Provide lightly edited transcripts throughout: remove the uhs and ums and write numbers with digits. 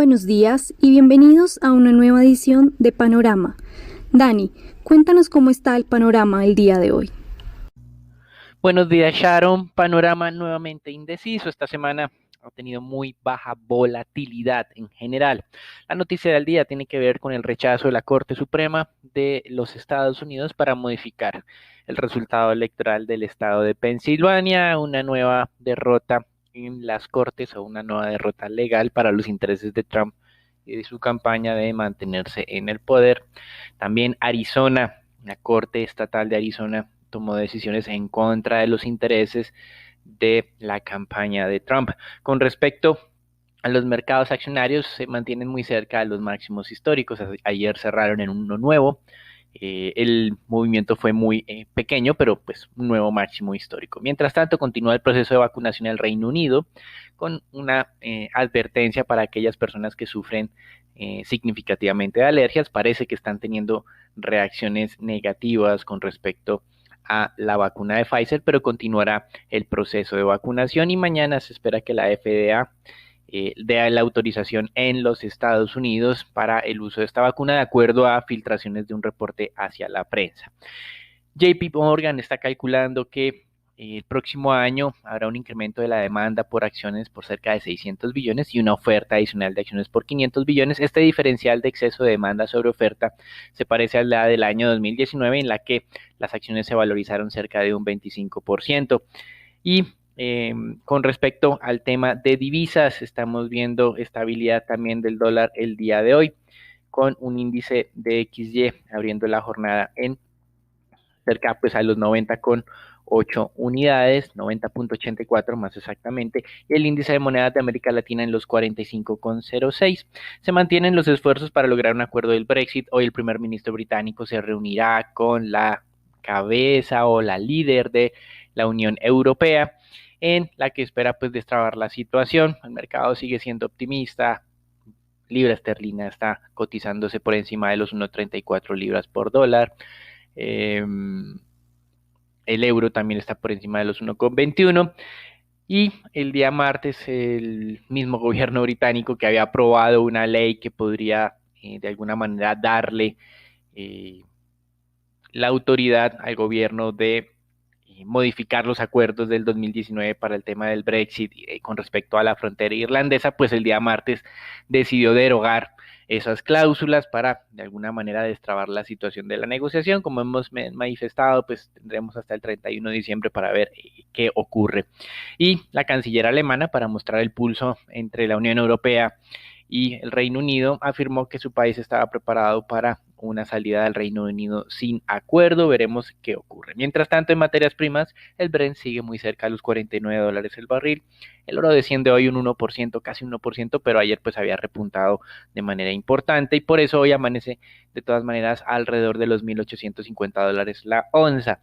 buenos días y bienvenidos a una nueva edición de Panorama. Dani, cuéntanos cómo está el panorama el día de hoy. Buenos días, Sharon. Panorama nuevamente indeciso. Esta semana ha tenido muy baja volatilidad en general. La noticia del día tiene que ver con el rechazo de la Corte Suprema de los Estados Unidos para modificar el resultado electoral del estado de Pensilvania, una nueva derrota en las Cortes o una nueva derrota legal para los intereses de Trump y de su campaña de mantenerse en el poder. También Arizona, la Corte Estatal de Arizona tomó decisiones en contra de los intereses de la campaña de Trump. Con respecto a los mercados accionarios, se mantienen muy cerca de los máximos históricos. Ayer cerraron en uno nuevo. El movimiento fue muy pequeño, pero pues un nuevo máximo histórico. Mientras tanto, continúa el proceso de vacunación en el Reino Unido con una advertencia para aquellas personas que sufren significativamente de alergias. Parece que están teniendo reacciones negativas con respecto a la vacuna de Pfizer, pero continuará el proceso de vacunación y mañana se espera que la FDA dé la autorización en los Estados Unidos para el uso de esta vacuna de acuerdo a filtraciones de un reporte hacia la prensa. JP Morgan está calculando que el próximo año habrá un incremento de la demanda por acciones por cerca de 600 billones y una oferta adicional de acciones por 500 billones. Este diferencial de exceso de demanda sobre oferta se parece a la del año 2019, en la que las acciones se valorizaron cerca de un 25%. Y con respecto al tema de divisas, estamos viendo estabilidad también del dólar el día de hoy, con un índice de XY abriendo la jornada en cerca pues a los 90,8 unidades, 90.84 más exactamente, y el índice de monedas de América Latina en los 45,06. Se mantienen los esfuerzos para lograr un acuerdo del Brexit. Hoy el primer ministro británico se reunirá con la cabeza o la líder de la Unión Europea, en la que espera pues destrabar la situación. El mercado sigue siendo optimista. Libra esterlina está cotizándose por encima de los 1.34 libras por dólar. El euro también está por encima de los 1,21. Y el día martes el mismo gobierno británico, que había aprobado una ley que podría de alguna manera darle la autoridad al gobierno de modificar los acuerdos del 2019 para el tema del Brexit con respecto a la frontera irlandesa, pues el día martes decidió derogar esas cláusulas para de alguna manera destrabar la situación de la negociación. Como hemos manifestado, pues tendremos hasta el 31 de diciembre para ver qué ocurre. Y la canciller alemana, para mostrar el pulso entre la Unión Europea y el Reino Unido, afirmó que su país estaba preparado para una salida del Reino Unido sin acuerdo. Veremos qué ocurre. Mientras tanto, en materias primas, el Brent sigue muy cerca a los $49 el barril. El oro desciende hoy un 1%, casi un 1%, pero ayer pues había repuntado de manera importante y por eso hoy amanece de todas maneras alrededor de los $1,850 la onza.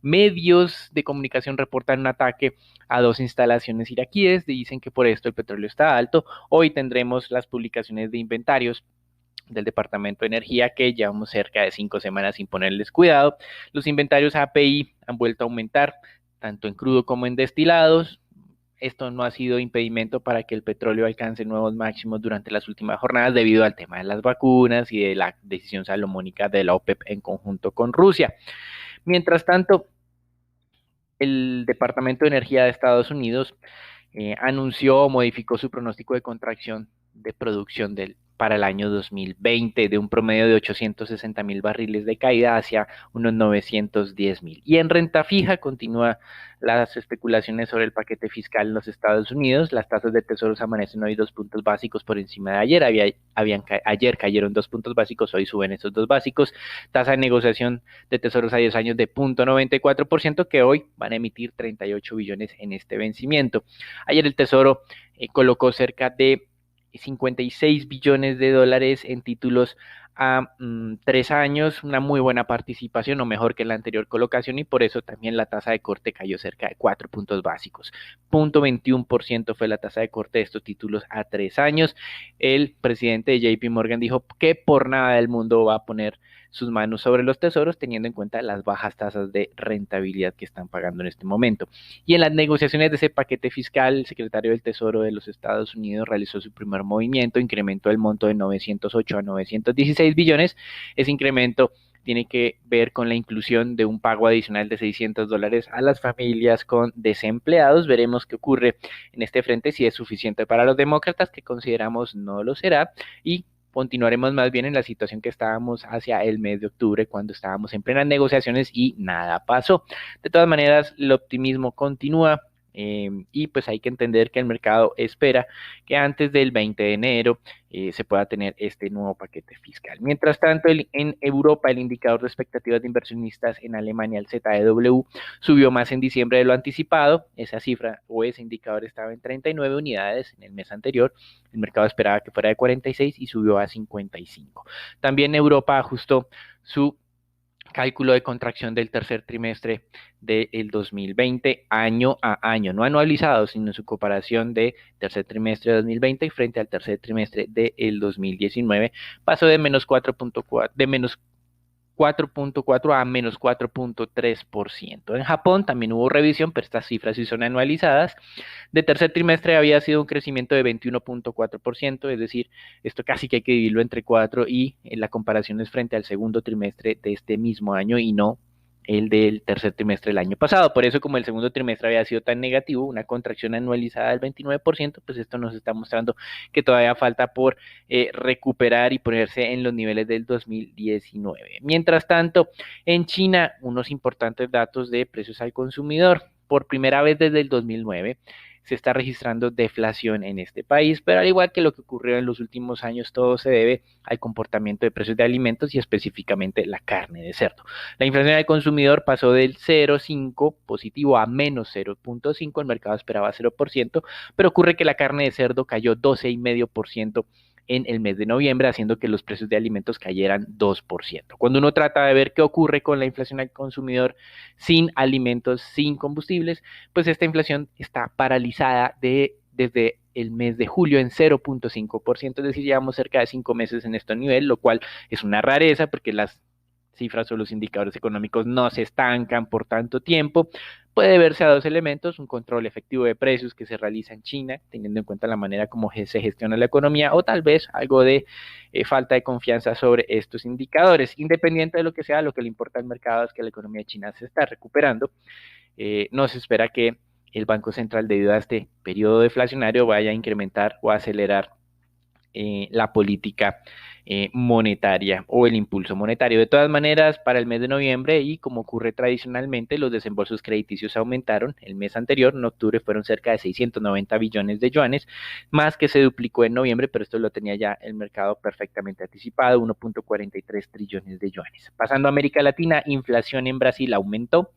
Medios de comunicación reportan un ataque a dos instalaciones iraquíes, dicen que por esto el petróleo está alto. Hoy tendremos las publicaciones de inventarios del Departamento de Energía, que llevamos cerca de 5 semanas sin ponerles cuidado. Los inventarios API han vuelto a aumentar, tanto en crudo como en destilados. Esto no ha sido impedimento para que el petróleo alcance nuevos máximos durante las últimas jornadas debido al tema de las vacunas y de la decisión salomónica de la OPEP en conjunto con Rusia. Mientras tanto, el Departamento de Energía de Estados Unidos anunció o modificó su pronóstico de contracción de producción para el año 2020 de un promedio de 860,000 barriles de caída hacia unos 910,000. Y en renta fija continúa las especulaciones sobre el paquete fiscal en los Estados Unidos. Las tasas de tesoros amanecen hoy 2 puntos básicos por encima de ayer. Ayer cayeron 2 puntos básicos, hoy suben esos 2 básicos. Tasa de negociación de tesoros a 10 años de 0.94%, que hoy van a emitir 38 billones en este vencimiento. Ayer el Tesoro colocó cerca de 56 billones de dólares en títulos a 3 años, una muy buena participación o mejor que la anterior colocación, y por eso también la tasa de corte cayó cerca de 4 puntos básicos. 0.21% fue la tasa de corte de estos títulos a 3 años. El presidente de JP Morgan dijo que por nada del mundo va a poner sus manos sobre los tesoros, teniendo en cuenta las bajas tasas de rentabilidad que están pagando en este momento. Y en las negociaciones de ese paquete fiscal, el secretario del Tesoro de los Estados Unidos realizó su primer movimiento, incrementó el monto de 908 a 916 billones. Ese incremento tiene que ver con la inclusión de un pago adicional de $600 a las familias con desempleados. Veremos qué ocurre en este frente, si es suficiente para los demócratas, que consideramos no lo será, y continuaremos más bien en la situación que estábamos hacia el mes de octubre, cuando estábamos en plenas negociaciones y nada pasó. De todas maneras, el optimismo continúa. Y pues hay que entender que el mercado espera que antes del 20 de enero se pueda tener este nuevo paquete fiscal. Mientras tanto, en Europa, el indicador de expectativas de inversionistas en Alemania, el ZEW, subió más en diciembre de lo anticipado. Esa cifra o ese indicador estaba en 39 unidades en el mes anterior. El mercado esperaba que fuera de 46 y subió a 55. También Europa ajustó su cálculo de contracción del tercer trimestre del 2020 año a año, no anualizado, sino en su comparación de tercer trimestre de 2020 frente al tercer trimestre del 2019, pasó de menos 4.4 a menos 4.3%. En Japón también hubo revisión, pero estas cifras sí son anualizadas. De tercer trimestre había sido un crecimiento de 21.4%, es decir, esto casi que hay que dividirlo entre 4 y la comparación es frente al segundo trimestre de este mismo año y no el del tercer trimestre del año pasado. Por eso, como el segundo trimestre había sido tan negativo, una contracción anualizada del 29%, pues esto nos está mostrando que todavía falta por recuperar y ponerse en los niveles del 2019. Mientras tanto, en China, unos importantes datos de precios al consumidor. Por primera vez desde el 2009, se está registrando deflación en este país, pero al igual que lo que ocurrió en los últimos años, todo se debe al comportamiento de precios de alimentos y específicamente la carne de cerdo. La inflación al consumidor pasó del 0,5 positivo a menos 0,5, el mercado esperaba 0%, pero ocurre que la carne de cerdo cayó 12,5% en el mes de noviembre, haciendo que los precios de alimentos cayeran 2%. Cuando uno trata de ver qué ocurre con la inflación al consumidor sin alimentos, sin combustibles, pues esta inflación está paralizada desde el mes de julio en 0.5%, es decir, llevamos cerca de 5 meses en este nivel, lo cual es una rareza porque las cifras o los indicadores económicos no se estancan por tanto tiempo. Puede verse a dos elementos: un control efectivo de precios que se realiza en China, teniendo en cuenta la manera como se gestiona la economía, o tal vez algo de falta de confianza sobre estos indicadores. Independiente de lo que sea, lo que le importa al mercado es que la economía china se está recuperando. No se espera que el Banco Central, debido a este periodo deflacionario, vaya a incrementar o a acelerar la política monetaria o el impulso monetario. De todas maneras, para el mes de noviembre, y como ocurre tradicionalmente, los desembolsos crediticios aumentaron. El mes anterior, en octubre, fueron cerca de 690 billones de yuanes, más que se duplicó en noviembre, pero esto lo tenía ya el mercado perfectamente anticipado, 1.43 trillones de yuanes. Pasando a América Latina, inflación en Brasil aumentó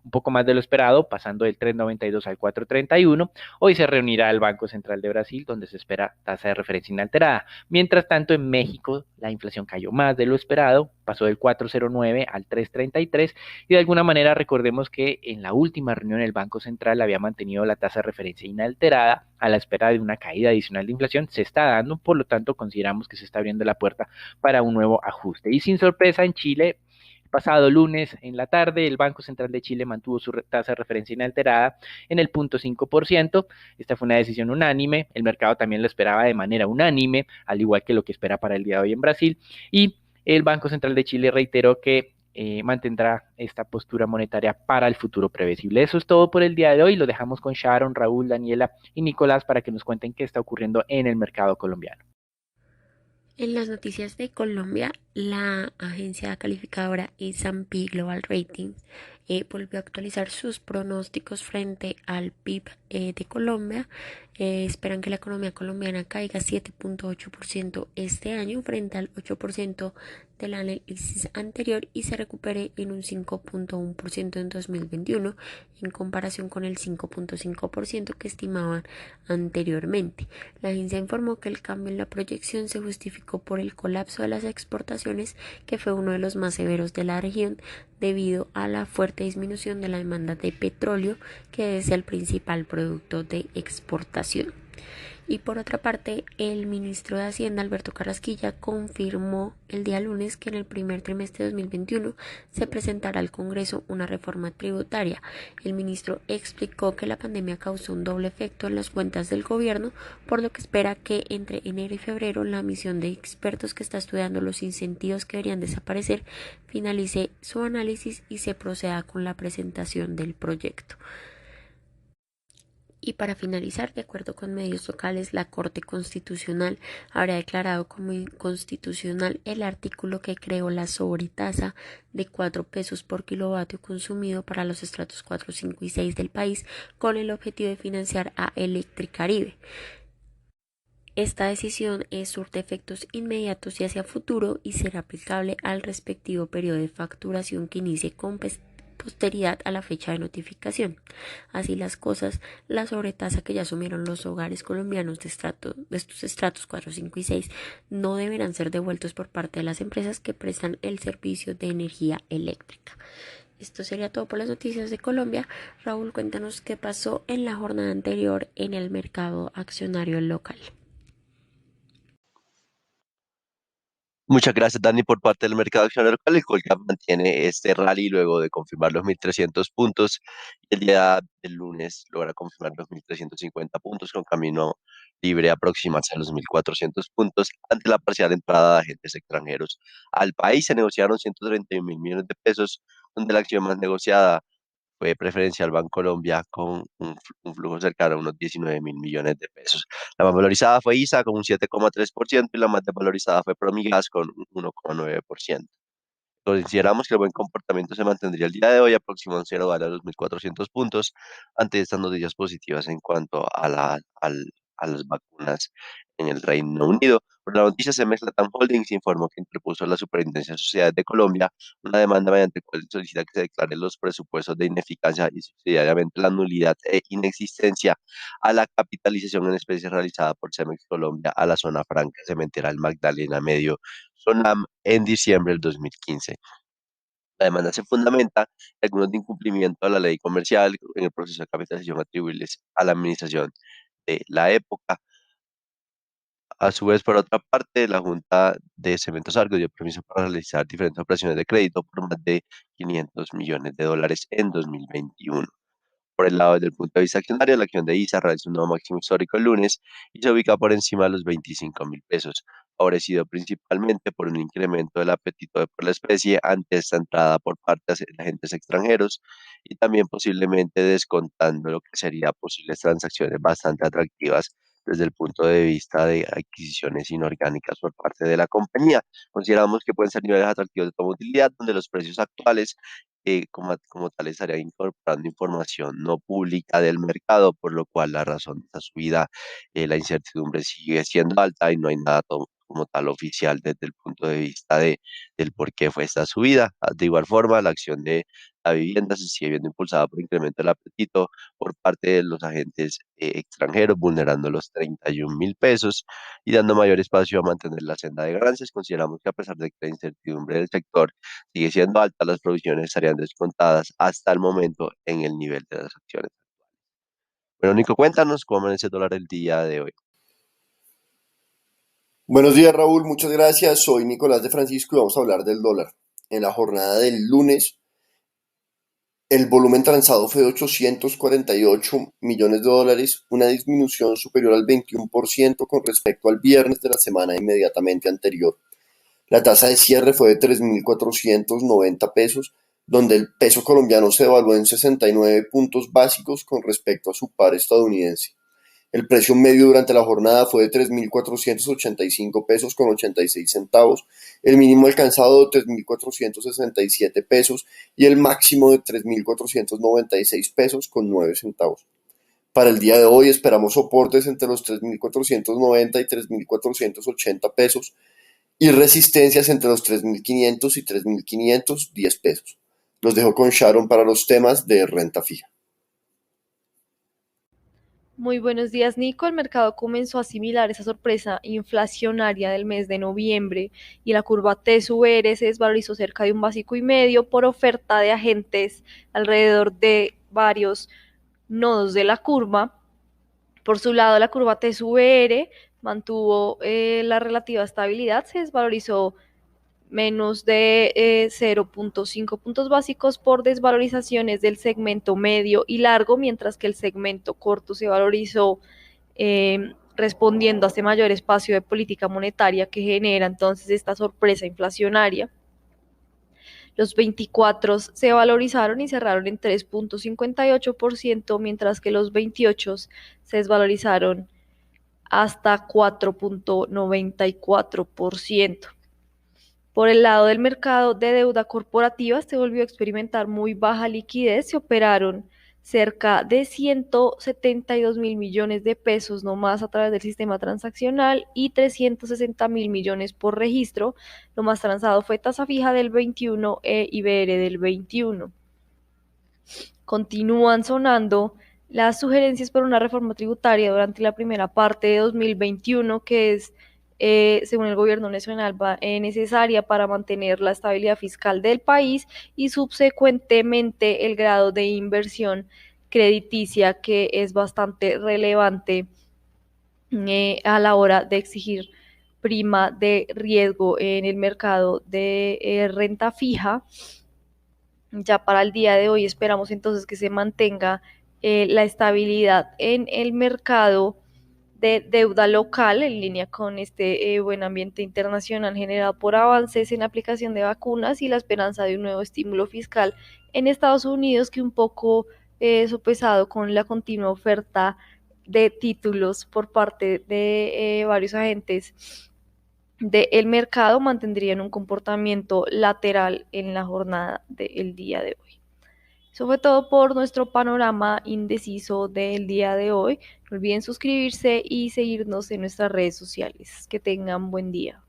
un poco más de lo esperado, pasando del 3,92 al 4,31. Hoy se reunirá el Banco Central de Brasil, donde se espera tasa de referencia inalterada. Mientras tanto, en México, la inflación cayó más de lo esperado, pasó del 4,09 al 3,33, y de alguna manera recordemos que en la última reunión el Banco Central había mantenido la tasa de referencia inalterada a la espera de una caída adicional de inflación. Se está dando, por lo tanto consideramos que se está abriendo la puerta para un nuevo ajuste. Y sin sorpresa, en Chile, pasado lunes en la tarde, el Banco Central de Chile mantuvo su tasa de referencia inalterada en el 0.5%. Esta fue una decisión unánime. El mercado también lo esperaba de manera unánime, al igual que lo que espera para el día de hoy en Brasil. Y el Banco Central de Chile reiteró que mantendrá esta postura monetaria para el futuro previsible. Eso es todo por el día de hoy. Lo dejamos con Sharon, Raúl, Daniela y Nicolás para que nos cuenten qué está ocurriendo en el mercado colombiano. En las noticias de Colombia, la agencia calificadora S&P Global Ratings volvió a actualizar sus pronósticos frente al PIB de Colombia. Esperan que la economía colombiana caiga 7.8% este año frente al 8% del análisis anterior y se recupere en un 5.1% en 2021 en comparación con el 5.5% que estimaban anteriormente. La agencia informó que el cambio en la proyección se justificó por el colapso de las exportaciones, que fue uno de los más severos de la región debido a la fuerte disminución de la demanda de petróleo, que es el principal producto de exportación. Y por otra parte, el ministro de Hacienda, Alberto Carrasquilla, confirmó el día lunes que en el primer trimestre de 2021 se presentará al Congreso una reforma tributaria. El ministro explicó que la pandemia causó un doble efecto en las cuentas del gobierno, por lo que espera que entre enero y febrero la misión de expertos que está estudiando los incentivos que deberían desaparecer finalice su análisis y se proceda con la presentación del proyecto. Y para finalizar, de acuerdo con medios locales, la Corte Constitucional habrá declarado como inconstitucional el artículo que creó la sobretasa de 4 pesos por kilovatio consumido para los estratos 4, 5 y 6 del país, con el objetivo de financiar a Electricaribe. Esta decisión surte efectos inmediatos y hacia futuro y será aplicable al respectivo periodo de facturación que inicie con posteridad a la fecha de notificación. Así las cosas, la sobretasa que ya asumieron los hogares colombianos de estos estratos 4, 5 y 6 no deberán ser devueltos por parte de las empresas que prestan el servicio de energía eléctrica. Esto sería todo por las noticias de Colombia. Raúl, cuéntanos qué pasó en la jornada anterior en el mercado accionario local. Muchas gracias, Dani, por parte del mercado accionario local. El Colgap mantiene este rally luego de confirmar los 1.300 puntos y el día del lunes logra confirmar los 1.350 puntos con camino libre a aproximarse a los 1.400 puntos ante la parcial entrada de agentes extranjeros al país. Se negociaron 131.000 millones de pesos, donde la acción más negociada fue Preferencial Bancolombia con un flujo cercano a unos 19.000 millones de pesos. La más valorizada fue ISA con un 7,3% y la más desvalorizada fue Promigas con un 1,9%. Consideramos que el buen comportamiento se mantendría el día de hoy, aproximándose a los 1.400 puntos ante estas noticias positivas en cuanto a las vacunas en el Reino Unido. Por la noticia, Cemex Latam Holdings informó que interpuso a la Superintendencia de Sociedades de Colombia una demanda mediante la cual solicita que se declaren los presupuestos de ineficacia y subsidiariamente la nulidad e inexistencia a la capitalización en especie realizada por Cemex Colombia a la zona franca cementera del Magdalena Medio, Sonam, en diciembre del 2015. La demanda se fundamenta en algunos de incumplimiento a la ley comercial en el proceso de capitalización atribuibles a la administración de la época. A su vez, por otra parte, la Junta de Cementos Argos dio permiso para realizar diferentes operaciones de crédito por más de 500 millones de dólares en 2021. Por el lado desde el punto de vista accionario, la acción de ISA realizó un nuevo máximo histórico el lunes y se ubica por encima de los 25.000 pesos, favorecido principalmente por un incremento del apetito por la especie ante esta entrada por parte de agentes extranjeros y también posiblemente descontando lo que serían posibles transacciones bastante atractivas desde el punto de vista de adquisiciones inorgánicas por parte de la compañía. Consideramos que pueden ser niveles atractivos de toma de utilidad, donde los precios actuales como tal estaría incorporando información no pública del mercado, por lo cual la razón de esta subida, la incertidumbre sigue siendo alta y no hay nada como tal oficial desde el punto de vista del por qué fue esta subida. De igual forma, la acción de la vivienda se sigue viendo impulsada por incremento del apetito por parte de los agentes extranjeros, vulnerando los 31.000 pesos y dando mayor espacio a mantener la senda de ganancias. Consideramos que a pesar de que la incertidumbre del sector sigue siendo alta, las provisiones estarían descontadas hasta el momento en el nivel de las acciones. Bueno, Nico, cuéntanos cómo amanece el dólar el día de hoy. Buenos días, Raúl, muchas gracias. Soy Nicolás de Francisco y vamos a hablar del dólar. En la jornada del lunes, el volumen transado fue de 848 millones de dólares, una disminución superior al 21% con respecto al viernes de la semana inmediatamente anterior. La tasa de cierre fue de 3.490 pesos, donde el peso colombiano se devaluó en 69 puntos básicos con respecto a su par estadounidense. El precio medio durante la jornada fue de 3.485 pesos con 86 centavos, el mínimo alcanzado de 3.467 pesos y el máximo de 3.496 pesos con 9 centavos. Para el día de hoy esperamos soportes entre los 3.490 y 3.480 pesos y resistencias entre los 3.500 y 3.510 pesos. Los dejo con Sharon para los temas de renta fija. Muy buenos días, Nico. El mercado comenzó a asimilar esa sorpresa inflacionaria del mes de noviembre y la curva T/R se desvalorizó cerca de un básico y medio por oferta de agentes alrededor de varios nodos de la curva, Por su lado, la curva TSUR mantuvo la relativa estabilidad, se desvalorizó menos de 0.5 puntos básicos por desvalorizaciones del segmento medio y largo, mientras que el segmento corto se valorizó respondiendo a este mayor espacio de política monetaria que genera entonces esta sorpresa inflacionaria. Los 24 se valorizaron y cerraron en 3.58%, mientras que los 28 se desvalorizaron hasta 4.94%. Por el lado del mercado de deuda corporativa, se volvió a experimentar muy baja liquidez, se operaron cerca de 172.000 millones de pesos nomás a través del sistema transaccional y 360.000 millones por registro. Lo más transado fue tasa fija del 21 e IBR del 21. Continúan sonando las sugerencias para una reforma tributaria durante la primera parte de 2021, que es según el gobierno nacional, necesaria para mantener la estabilidad fiscal del país y subsecuentemente el grado de inversión crediticia, que es bastante relevante a la hora de exigir prima de riesgo en el mercado de renta fija. Ya para el día de hoy esperamos entonces que se mantenga la estabilidad en el mercado de deuda local en línea con este buen ambiente internacional generado por avances en la aplicación de vacunas y la esperanza de un nuevo estímulo fiscal en Estados Unidos, que un poco sopesado con la continua oferta de títulos por parte de varios agentes del mercado, mantendrían un comportamiento lateral en la jornada del día de hoy. Eso fue todo por nuestro panorama indeciso del día de hoy. No olviden suscribirse y seguirnos en nuestras redes sociales. Que tengan buen día.